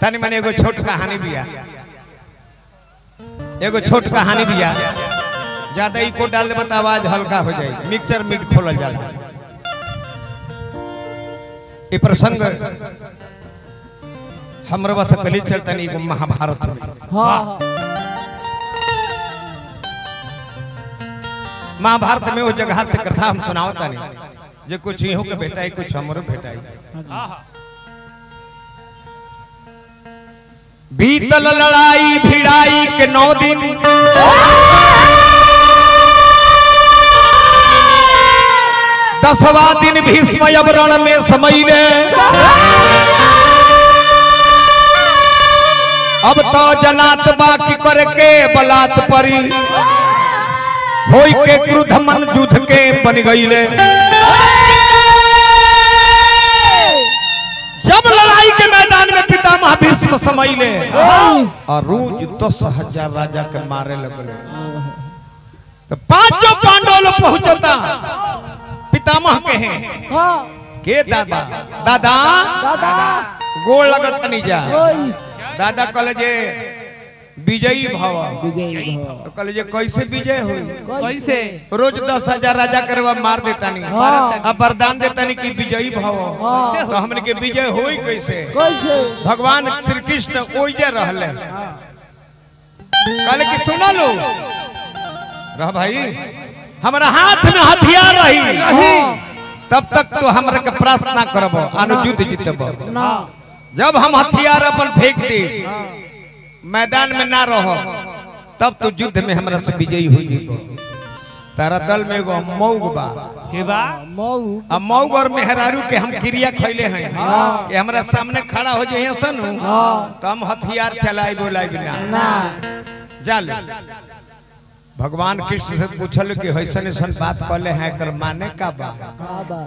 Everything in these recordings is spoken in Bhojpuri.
तनी मैंने एगो छोट कहानी बिया, एगो छोट कहानी बिया, ज्यादा इको डाल दे बता आवाज हल्का हो जाए। मिक्सचर मीट खोलल जाला। ये प्रसंग हमरा बस कली चलता नहीं महाभारत में। महाभारत में वो जगह से कथा हम सुनावता नहीं, जो कुछ इहो के भेटाई कुछ हमरो भेटाई। बीतल लड़ाई भिड़ाई के 9 दिन, दसवां दिन भीष्म रण में समैले। अब तो जनात बाकी करके बलात परी, होई के क्रुद्ध मन युद्ध के बन गईले। जब लड़ाई के मैदान में पितामह भीष्म समैले और रोज 10,000 राजा के मारे लगले, तो 5 पांडव लोग पहुंचता पितामह के हैं के दादा दादा दादा गोड़ लगत नहीं जा। दादा कहले जे विजयी भव, तो कहले जे कैसे विजय हुई, कैसे रोज 10,000 राजा करवा मार देता नहीं, अब वरदान देता नहीं कि विजयी भव, तो हमने के विजय हुई कैसे? भगवान श्री कृष्ण ओइजे रहले। कहले कि सुनो लो रह भाई, हमारा हाथ में हथियार रही तब तक तो हमरा के प्रश्न ना करबो, अनुयुद्ध जीतबो। जब हम हथियार अपन फेंक दे मैदान में ना रहो, तब तो युद्ध में हमरा से विजयी हो जीबो। तारा दल में एगो मौग बा, के बा मौग। अब मौग और मेहरारू के हम क्रिया खैले हैं कि हमरा सामने खड़ा हो जाए सन तो हम हथियार चलाए बोलाई बिना जा ले। भगवान कृष्ण से पूछल कि ऐसन ऐसन बात कहले हैं, कर माने का बा?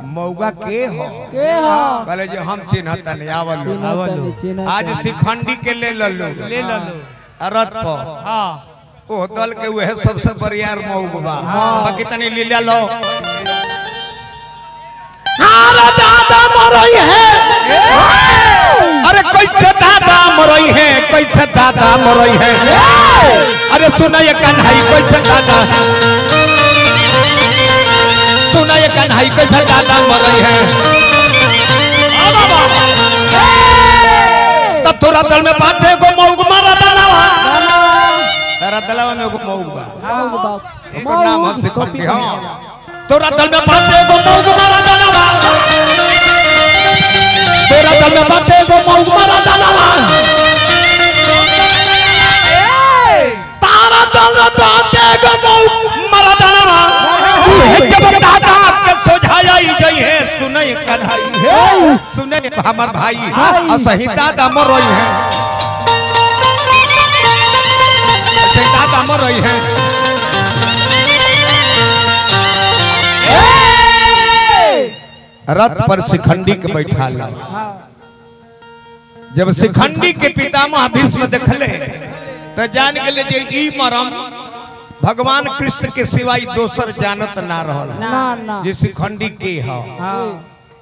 मौगा के हो? कहले जो हम चिन्हता नहीं आवल। आज शिखंडी के ले ललो रथ पर, ओ दल के वह सबसे बरियार मौग बा। बाकी तनी लीला लो। अरे दादा मरई है, अरे कैसे दादा मरई है, कैसे दादा मरई है। अरे सुना ये कन्हई कैसे दादा, सुना ये कन्हई कैसे दादा मरई है। तब तोरा दल में बाटे को मौग मारा दानवा, तेरा दलवा में एगो मौग बा, एकर नाम है शिखंडी। हां तोरा दल में बाटे को मौग मारा दानवा, तोरा दल में बाटे को मौग मारा दानवा। तारा दल में बाटे को मौग मारा दानवा, जब दादा के सोझाई जई है। सुनै कन्हई सुनै हमर भाई असही दादा मरई है, असही दादा मरई है। रथ पर शिखंडी के बैठा ला। जब शिखंडी के पितामह भीष्म देखले तो जान गए जे ई मरम भगवान कृष्ण के सिवाय दोसर जानत ना रहल जे शिखंडी के हो।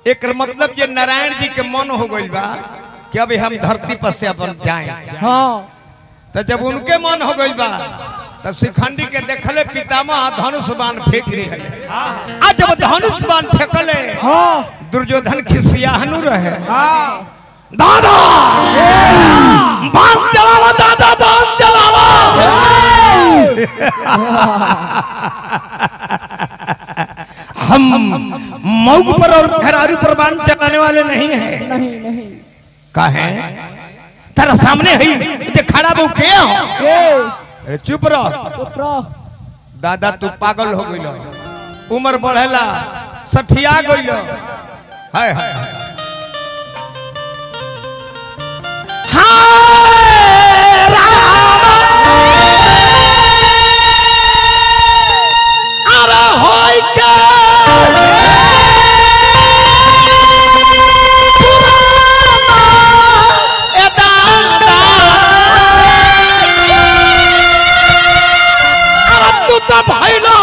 एक मतलब जे नारायण जी के मन हो गइल बा कि अभी हम धरती पर से अपन जाए। तो जब उनके मन हो गइल बा तब शिखंडी के देखले पितामह धनुष बाण फेंक रहे। आज जब धनुष बाण फेंकले दुर्योधन खिसियाहनु रहे। दादा बाण चलावा, दादा बाण चलावा। हम मौग पर और मेहरारू पर बाण चलाने वाले नहीं हैं। नहीं काहे? तेरा सामने है जे खड़ा वो के हो? अरे चुप रहो। दादा तू पागल हो गइलो, उम्र बढ़ेला, सठिया गइलो। हाय हाय हाय राम अरे होय के ए दादा अरे तू तो भइलो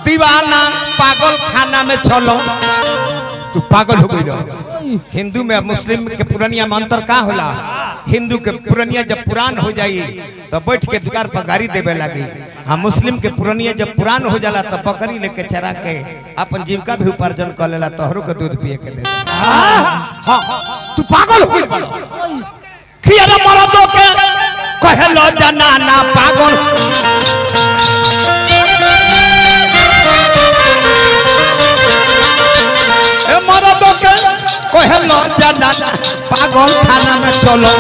दीवाना, पागल खाना में चलो। तू पागल हो गइलो। हिंदू में मुस्लिम के पुरानिया में अंतर का होला? हिंदू के पुरानिया जब पुरान हो जाई तो बैठ के दुकान पर गाड़ी देवे लगी। हाँ, मुस्लिम के पुरानिया जब पुरान हो जाला तो बकरी लेके चरा के अपन जीविका भी उपार्जन कर लेला, तोहरो के दूध पिए के दे। हाँ, तू पागल हो गई। खियारा मरदों के कहलो जनाना पागल, मरदों के कहलो जनाना पागल, खाना में चलो।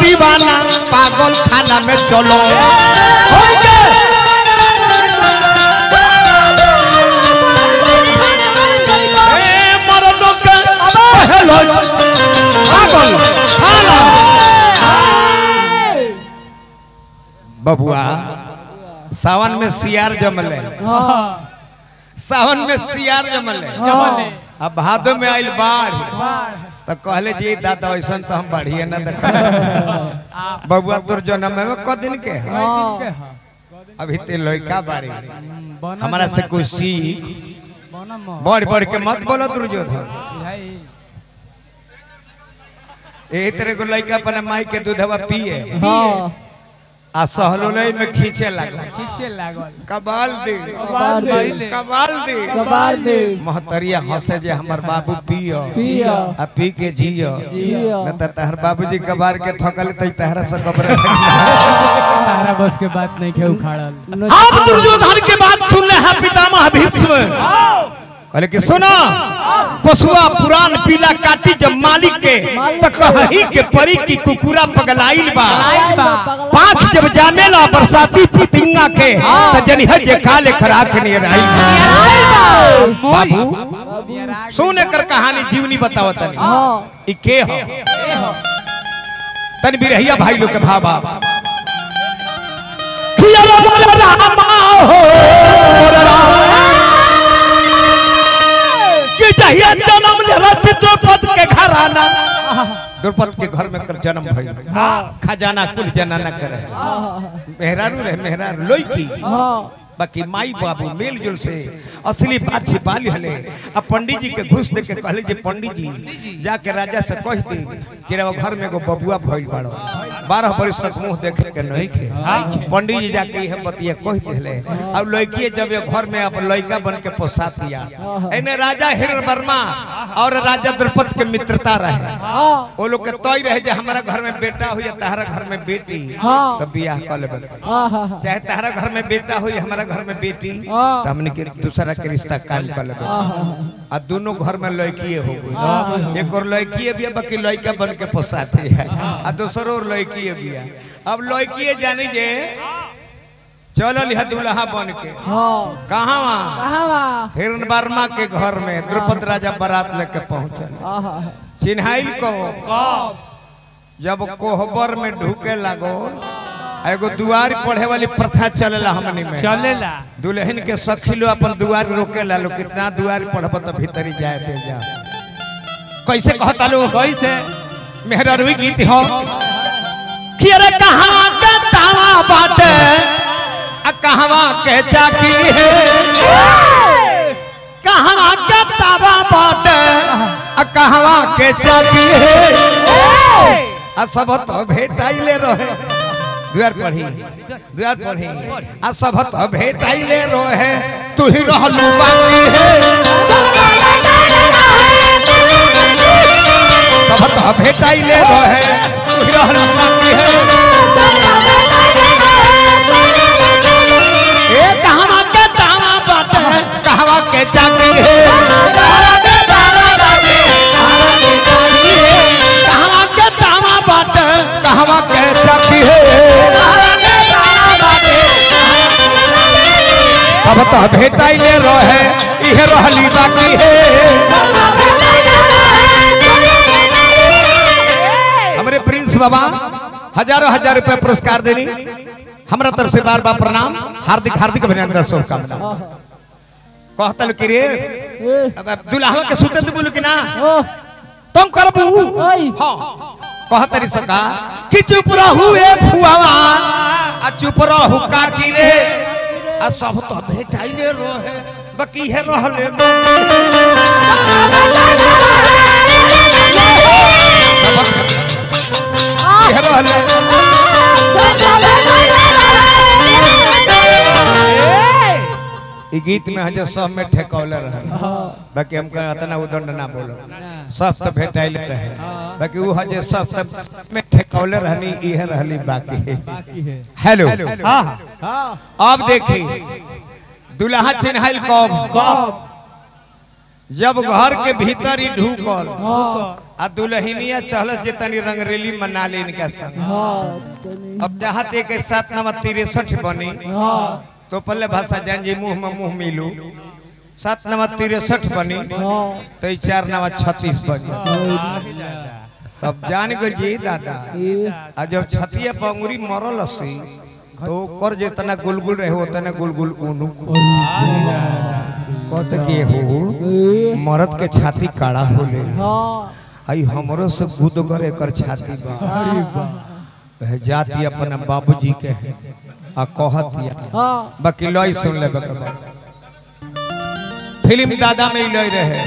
दीवाना पागल, खाना में चलो। मर्दों के पागल खाना। बबुआ सावन में सियार जमले, सावन में सियार जमले, अब भादो में आइल बाढ़ तो कहले जी दादा ऐसा तो हम बढ़िया ना देख। बबुआ तोर जन्म में क दिन के अभी ते लड़का बाड़ी, हमारा से कुछ सीख, बढ़ बढ़ के मत बोलो दुर्योधन। यही तरह को लड़का अपने माई के दूधवा पिए आ सहलोलई में खींचे लागल, कबाल दे कबाल दे। महतरिया हंसे जे हमर बाबू पियो आ पी के जियो, न त तहर बाबूजी कबार के थकल त तहरा से कब्र तारा बस के बात नहीं के उखाड़ल। आप दुर्योधन के बात सुन ले हैं पितामह भीष्म। कहले कि सुना, पशुआ पुरान पीला काटी जब मालिक के तकही के परी की कुकुरा पगलाइल बा। पांच जब जामेला बरसाती पितिंगा के त जनिह जे काले खराक ने राई। बाबू सुने कर कहानी जीवनी बताओ तनी ई के हो तन बिरहिया भाई लोग के भाबा खिया रामा हो चाहिए जन्म लेला द्रौपद के घर आना। द्रौपद के घर में कर जन्म भइल, खजाना कुल जनाना करे, मेहरारू रहे मेहरारू लोई की, बाकी माई बाबू मेल जुल से असली बात छिपा लिहले। अब पंडित जी के घुस दे के कहले जे पंडित जी जाके राजा से कह दे कि रे घर में एगो बबुआ भइल बाड़ो, 12 बरस तक मुंह देखे के नहीं खे। पंडित जी जाके यह बतिया कह दिले। अब लड़की जब ये घर में अब लड़का बन के पोसा दिया, एने राजा हिरण्यवर्मा और राजा द्रौपद के मित्रता रहे। वो लोग के तय रहे जे हमारा घर में बेटा हुई तारा घर में बेटी, तब बियाह कर लेबे। चाहे तारा घर में बेटा हुई हमारा घर में बेटी, तो हमने के दूसरा के रिश्ता कायम कर लेबे। आ दोनों घर में लड़की हो गई, एक और लड़की भी बाकी लड़का बन के पोसाती है, आ दूसरो लड़की भी है। अब लड़की जानी जे चलो लिहा दूल्हा बन के कहाँ हिरण्यवर्मा के घर में द्रौपद राजा बारात लेके पहुंचल। चिन्हाइल को जब कोहबर में ढूके लागो, एगो दुआर पढ़े वाली प्रथा चलेला हमनी में, चलेला दुल्हन के सखी लो अपन दुआर रोके ला लो, कितना दुआर पढ़ब तो भीतरी जाए दे जा। कैसे कहता लो, कैसे मेहरवी गीत हो कि अरे कहाँ के तावा बाटे आ कहवा के चाकी है, कहाँ के तावा बाटे आ कहवा के चाकी है। आ सब तो भेटाइले रहे दुआर पढ़ी आ सब तो भेटाइले रहे, तू ही रहलू बाकी है। सब तो भेटाइले रहे, तू ही रहलू बाकी है। ए कहवा के तावा बाटे कहवा के चाकी है, कहवा के तावा बाटे कहवा के चाकी है। अब तो तो भेटाइले रहे इहे रहली बाकी है। हमारे प्रिंस बाबा हजारों हजार रुपए पुरस्कार देनी हमारा तरफ से बार बार प्रणाम हार्दिक हार्दिक अभिनंदन शुभकामना। कहतल कि रे दुल्हा के सुते तो बोलू कि ना तुम करबू हां कहतरी सका कि चुप रहुए फुआवा आ चुप रहू काकी रे आ सब तो भेटाइले रहे बाकी है रहले ये रहले ई गीत में हजे सब में ठेकौले रहे बाकी हम इतना उदंड ना बोलो सब तो भेटाइले रहे बाकी वो हजे सब में ठेकौले रहनी इहे रहली बाकी है। हेलो अब देखी दुल्हा चिन्हाइल कब जब घर के भीतर ही ढूकल आ दुल्हनिया चहल जितनी रंगरेली मना ले इनका संग। अब जहाँ एक 7 नंबर 63 बनी तो पहले भाषा जान जी मुंह में मुंह मिलू 7 नंबर 63 बनी तो 4 नंबर 36 बनी तब जान गए जी दादा आ जब छतिया पंगुरी मरल असी तो कर जितना गुलगुल रहे उतना गुलगुल ऊनु कहते कि हो मरद के छाती काड़ा होले आई हमरो से गुद करे कर छाती बा जाती अपना बाबूजी के आ कहतिया बाकी लई सुन ले फिल्म दादा में लई रहे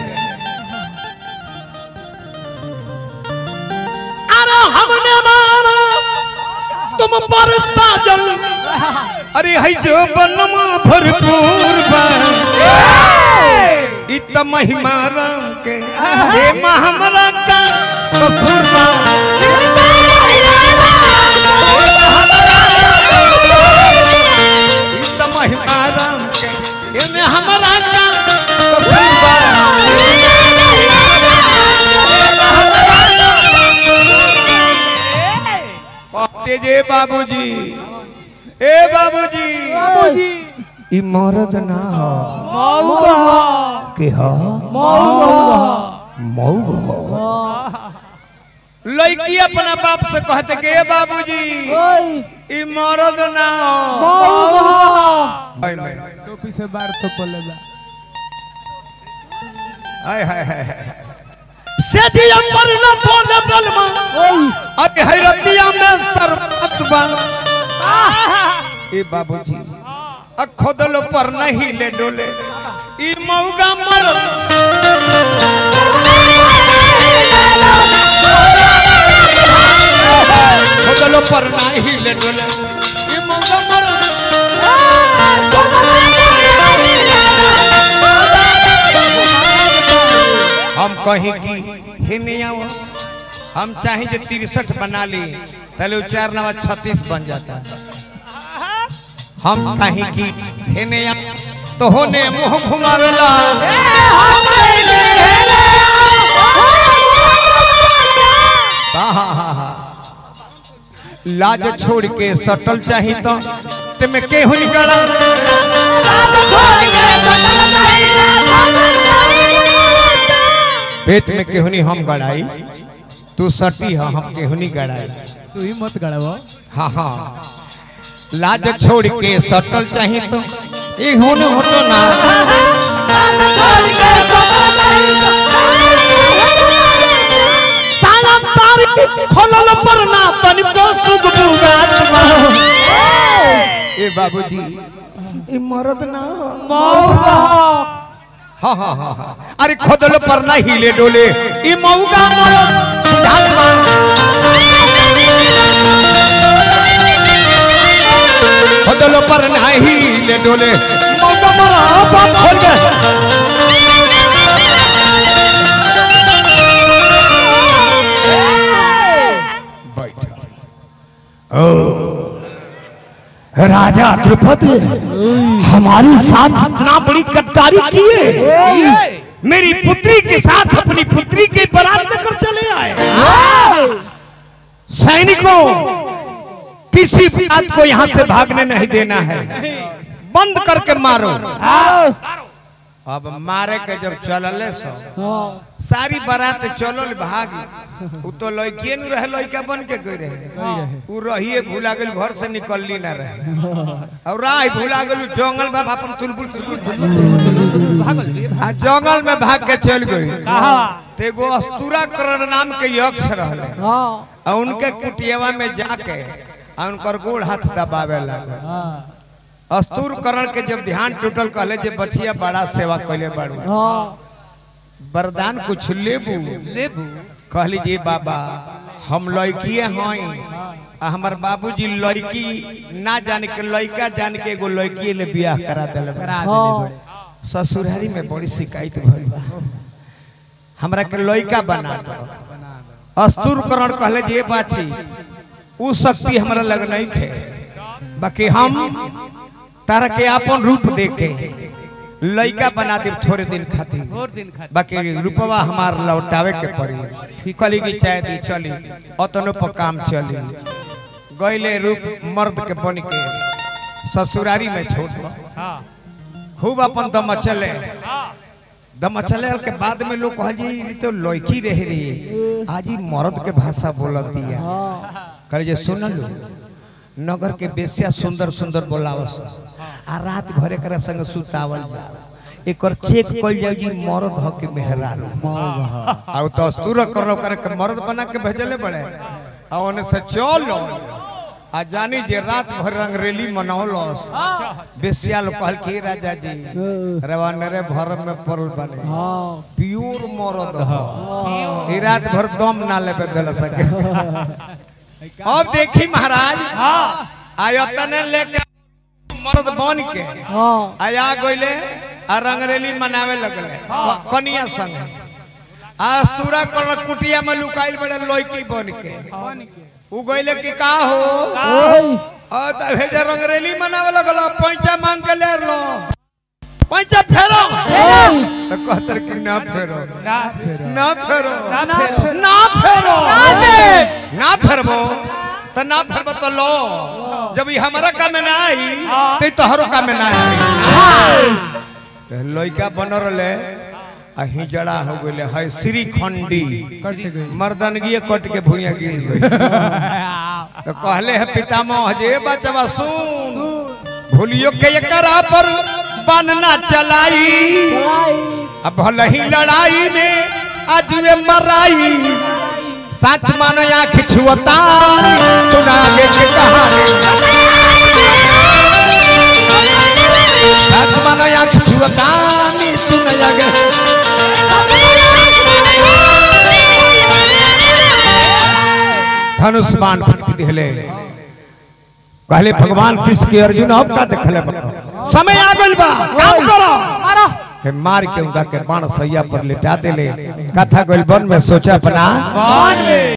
अरे हमने मारा तुम पर साजन अरे है जो बनवा भरपूर बा इत महिमा राम के ये हमरा का कसूर बा इत महिमा राम के ये हमरा का कसूर बा तेजे बाबूजी ए बाबूजी ई मरद ना हो मौगा के हो मौगा लड़की अपना बाप से कहते के ए बाबूजी ई मरद ना हो मौगा टोपी से बार तो पलेगा हाय हाय हाय सेठिया पर न बोले बलमा अरे हैरतिया में सरबत बन ए बाबूजी खोदलो पर नहीं ले डोले ई मौगा मर खोदलो पर नहीं ले डोले ई मौगा मर हम कहीं की हिनिया हम चाहे जो 63 बना ली तले 4 नंबर 36 बन जाता हम कहीं की हिनिया तो होने मुंह घुमावेला लाज छोड़ के सटल चाहिए तो तुम्हें केहू निकला पेट में केहनी हम गड़ाई तू सटी है हम केहनी गड़ाई तू ही मत गड़ावा हाँ हाँ लाज छोड़ के सटल चाहिए तो एक होने होतो ना साला तारी खोलल पर ना तनिको सुख बुगात ए बाबूजी ए मरद ना मौगा हाँ हाँ हाँ हाँ अरे खोदल पर ना हिले डोले ई मौगा मरद खोदल पर ना हिले डोले मौगा मरद खोल गए राजा द्रौपदी हमारे साथ इतना बड़ी गद्दारी किए मेरी पुत्री के साथ अपनी पुत्री के बारात लेकर चले आए सैनिकों किसी बात को यहाँ से भागने नहीं देना है बंद करके मारो। अब मारे के जब चलले सारी बारात चलल भागी, उ तो लड़किए न रहे, लड़का बन के गई रहे, उ रहिए भूला गई, घर से निकलली ना रहे और राह भूला गई, जंगल में अपन तुलबुल आ जंगल में भाग के चल गई। ते गो अस्तूरा करण नाम के यक्ष रहले, और उनके कुटियावा में जाके उनकर गोड़ हाथ दबावे लगे। अस्तूर करण के जब ध्यान टूटल, कहले जे बचिया बड़ा सेवा कैले बाड़ू, वरदान कुछ लेबू। कहली जी बाबा हम लड़की हई, हमार बाबूजी लड़की ना जान के लड़का जान के एगो लड़की ले बियाह करा दिले। ससुरारी में बड़ी शिकायत भइल बा, हमरा के लड़का बना दो। अस्तूर करण कहले जे बाची उ शक्ति हमरा लग नहीं थे, बाकी हम तारा के अपन रूप देके लड़का बना दे थोड़े दिन खातिर, बाकी रूपवा हमार लौटावे के पड़ी। कली की चाय दी चली, अतनो पर काम चली। गईले रूप मर्द के बन के ससुरारी में छोड़ खूब अपन दम चले के बाद में लोग कह जी तो लड़की रह रही, आज ही मर्द के भाषा बोलत दिया। कहे जे सुन लो, नगर के बेसिया सुंदर सुंदर बोलावस, आ रात भरे कर संग सुतावल जा, एक और चेक कल जाए जी मर्द ह के मेहरारू, आ तो अस्तूर कर के मर्द बना के भेजले बड़े, आ ओने से चलो आ जानी जे रात भर रंगरेली मनौलस। बेसिया लोग कहल के राजा जी रवानरे भर में पड़ल बने, प्योर मर्द ह, रात भर दम ना लेबे दल सके। अब देखी महाराज आयतने लेके मर्द बन के आया गईले, आ रंगरेली मनावे लगले कनिया संग। अस्तूरा कर कुटिया में लुकाइल बड़े लड़की बन के उ गईले कि का हो, रंगरेली मनावे लगल, पैसा मांग के ले लो, पैसा फेरो, तो कहतर कि ना फेरो ना फेरो ना फेरो ना फेरबो तो ना फेरबो तो लो, जब ये हमारा काम ना आई तो तोहरो काम ना आई। लड़का बन रहे अही जड़ा हो गए है श्रीखंडी, मर्दनगी कट के भूया गिर गई। तो कहले है पितामह जे बचवा सुन, भूलियो के एकरा पर बनना चलाई, अब भले ही लड़ाई में आज वे मराई, सच मानो आँख छुअता तू ना आगे के कहानी, सच मानो आँख छुअता तू ना आगे। धनुष बाण फटक दिले, कहले भगवान कृष्ण के अर्जुन अब का देखले, समय आ गइल बा, काम करो। मार के उनका के बाण सैया पर लिटा देले। कथा गइल बन में सोचा अपना